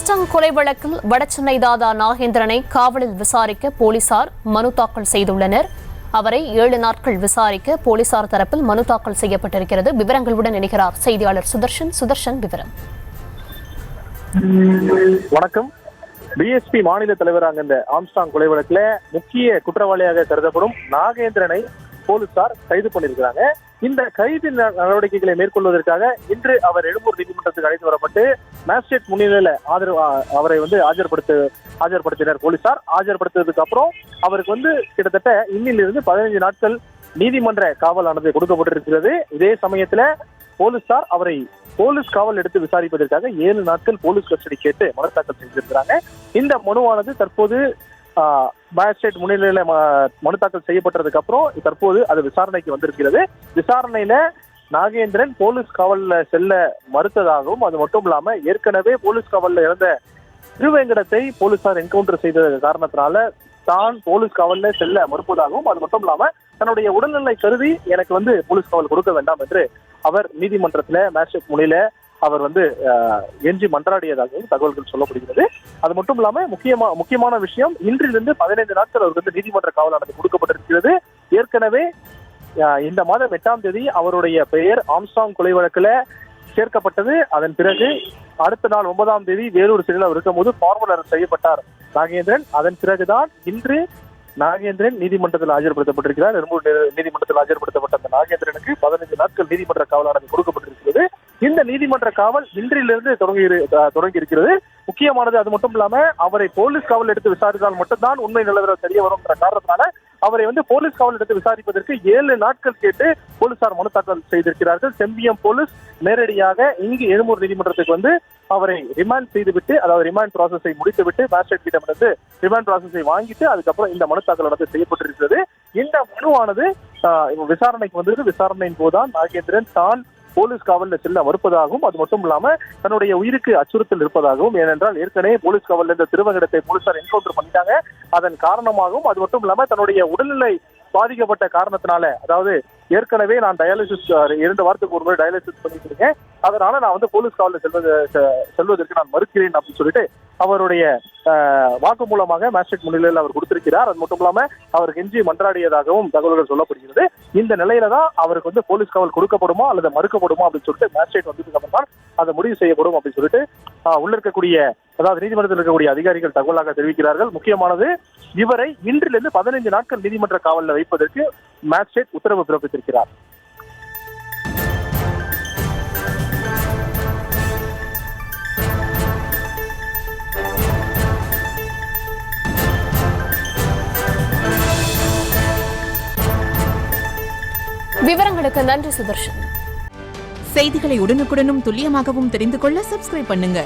Armstrong கொலை வழக்கில் வடசென்னை தாதா நாகேந்திரனை காவலில் விசாரிக்க போலீசார் மனு தாக்கல் செய்துள்ளனர். அவரை 7 நாட்கள் விசாரிக்க போலீசார் தரப்பில் மனு தாக்கல் செய்யப்பட்டிருக்கிறது. விவரங்களுடன் இணைகிறார் செய்தியாளர் சுதர்ஷன். சுதர்ஷன், விவரம். வணக்கம். பிஎஸ்பி மாநில தலைவராக இந்த ஆம்ஸ்டாங் கொலை வழக்குல முக்கிய குற்றவாளியாக கருதப்படும் நாகேந்திரனை போலீசார் கைது பண்ணியிருக்கிறாங்க. இந்த கைது நடவடிக்கைகளை மேற்கொள்வதற்காக இன்று அவர் எழும்பூர் நீதிமன்றத்துக்கு அழைத்து வரப்பட்டு மேஜிஸ்ட்ரேட் முன்னிலையில அவரை ஆஜர்படுத்தினர் போலீசார். ஆஜர்படுத்தினதுக்கு அப்புறம் அவருக்கு கிட்டத்தட்ட இன்னிலிருந்து 15 நாட்கள் நீதிமன்ற காவலானது கொடுக்கப்பட்டிருக்கிறது. இதே சமயத்துல போலீசார் அவரை போலீஸ் காவல் எடுத்து விசாரிப்பதற்காக 7 நாட்கள் போலீஸ் கஸ்டடி கேட்டு மனு தாக்கல் செய்திருக்கிறாங்க. இந்த மனுவானது தற்போது மேஜிஸ்ட்ரேட் முன்னிலையில மனு தாக்கல் செய்யப்பட்டதுக்கு அப்புறம் தற்போது அது விசாரணைக்கு வந்திருக்கிறது. விசாரணையில நாகேந்திரன் போலீஸ் காவல்ல செல்ல மறுத்ததாகவும், அது மட்டும் இல்லாம ஏற்கனவே போலீஸ் காவல்ல இறந்த திருவேங்கடத்தை போலீசார் என்கவுண்டர் செய்த காரணத்தினால தான் போலீஸ் காவல்ல செல்ல மறுப்பதாகவும், அது மட்டும் இல்லாம தன்னுடைய உடல்நிலை கருதி எனக்கு போலீஸ் காவல் கொடுக்க வேண்டாம் என்று அவர் நீதிமன்றத்துல மேஜிஸ்ட்ரேட் முன்னிலையில அவர் எஞ்சி மன்றாடியதாகவும் தகவல்கள் சொல்லப்படுகிறது. அது மட்டும் இல்லாம முக்கியமான விஷயம், இன்றிலிருந்து 15 நாட்கள் அவருக்கு நீதிமன்ற காவலானது கொடுக்கப்பட்டிருக்கிறது. ஏற்கனவே இந்த மாதம் 8ஆம் தேதி அவருடைய பெயர் ஆம்ஸ்டாங் கொலை வழக்குல சேர்க்கப்பட்டது. அதன் பிறகு அடுத்த நாள் 9ஆம் தேதி வேலூர் சிறையில் அவர் இருக்கும் போது ஃபார்மல் அரெஸ்ட் செய்யப்பட்டார் நாகேந்திரன். அதன் பிறகுதான் இன்று நாகேந்திரன் நீதிமன்றத்தில் ஆஜர்படுத்தப்பட்டிருக்கிறார். எழும்பூர் நீதிமன்றத்தில் ஆஜர்படுத்தப்பட்ட அந்த நாகேந்திரனுக்கு 15 நாட்கள் நீதிமன்ற காவலானது கொடுக்கப்பட்டிருக்கிறது. இந்த நீதிமன்ற காவல் இன்றிலிருந்து தொடங்கி இருக்கிறது. முக்கியமானது அது மட்டும் இல்லாம அவரை போலீஸ் காவல் எடுத்து விசாரித்தால் மட்டும்தான் உண்மை நிலவரம் தெரிய வரும் என்ற காரணத்தினால அவரை போலீஸ் காவல் எடுத்து விசாரிப்பதற்கு 7 நாட்கள் கேட்டு போலீசார் மனு தாக்கல் செய்திருக்கிறார்கள். செம்பியம் போலீஸ் நேரடியாக இங்கு எழும்பூர் நீதிமன்றத்துக்கு அவரை ரிமாண்ட் செய்துவிட்டு, அதாவது ரிமாண்ட் ப்ராசஸை முடித்துவிட்டு மேஜிஸ்ட்ரேட் கிட்ட ரிமாண்ட் ப்ராசஸை வாங்கிட்டு அதுக்கப்புறம் இந்த மனு தாக்கல் செய்யப்பட்டிருக்கிறது. இந்த மனுவானது விசாரணைக்கு வந்தது. விசாரணையின் போதுதான் நாகேந்திரன் தான் போலீஸ் காவலில் செல்ல மறுப்பதாகவும், அது மட்டும் இல்லாம தன்னுடைய உயிருக்கு அச்சுறுத்தல் இருப்பதாகவும், ஏனென்றால் ஏற்கனவே போலீஸ் காவலில் இருந்த திருவேங்கடத்தை போலீசார் என்கவுண்டர் பண்ணிட்டாங்க. அதன் காரணமாகவும், அது மட்டும் இல்லாம தன்னுடைய உடல்நிலை பாதிக்கப்பட்ட காரணத்தினால, அதாவது ஏற்கனவே நான் டயாலிசிஸ் 2 வாரத்துக்கு ஒரு முறை டயாலிசிஸ் பண்ணிட்டு இருக்கேன், அதனால நான் போலீஸ் காவலில் செல்வதற்கு நான் மறுக்கிறேன் அப்படின்னு சொல்லிட்டு அவருடைய வாக்கு மூலமாக மேஜிஸ்ட்ரேட் முன்னிலையில் அவர் கொடுத்திருக்கிறார். அது மட்டும் இல்லாம அவர் கெஞ்சி மன்றாடியதாகவும் தகவல்கள் சொல்லப்படுகிறது. இந்த நிலையில தான் அவருக்கு போலீஸ் காவல் கொடுக்கப்படுமா அல்லது மறுக்கப்படுமா அப்படின்னு சொல்லிட்டு மேஜிஸ்ட்ரேட் வந்ததுக்கு அப்புறம் தான் அது முடிவு செய்யப்படும் அப்படின்னு சொல்லிட்டு உள்ள இருக்கக்கூடிய, அதாவது நீதிமன்றத்தில் இருக்கக்கூடிய அதிகாரிகள் தகவலாக தெரிவிக்கிறார்கள். முக்கியமானது, இவரை இன்றிலிருந்து 15 நாட்கள் நீதிமன்ற காவலில் வைப்பதற்கு மேஜிஸ்ட்ரேட் உத்தரவு பிறப்பித்திருக்கிறார். விவரங்களுக்கு நன்றி சுதர்ஷன். செய்திகளை உடனுக்குடனும் துல்லியமாகவும் தெரிந்து கொள்ள சப்ஸ்கிரைப் பண்ணுங்க.